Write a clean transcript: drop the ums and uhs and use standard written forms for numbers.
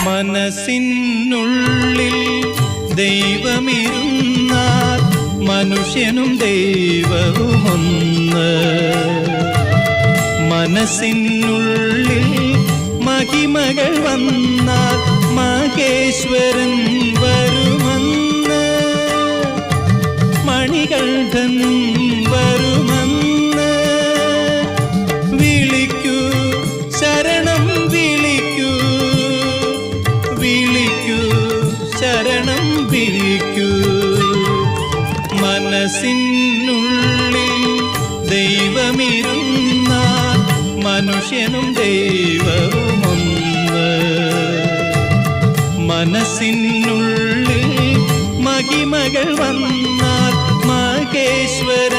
മനസ്സിനുള്ളിൽ ദൈവമിരുന്നാൽ മനുഷ്യനും ദൈവവും ഒന്ന്. മനസ്സിനുള്ളിൽ മഹിമകൾ വന്നാൽ മഹേശ്വരൻ വരുമെന്ന്. മണികണ്ഠൻ വരുമെന്ന്. വിളിക്കൂ, ശരണം വിളിക്കൂ, വിളിക്കൂ, ശരണം വിളിക്കൂ. മനസ്സിനുള്ളിൽ ദൈവമിരുന്നാൽ മനുഷ്യനും ദൈവവുമൊന്ന്. മനസ്സിനുള്ളിൽ മഹിമകൾ വന്നാൽ മഹേശ്വരൻ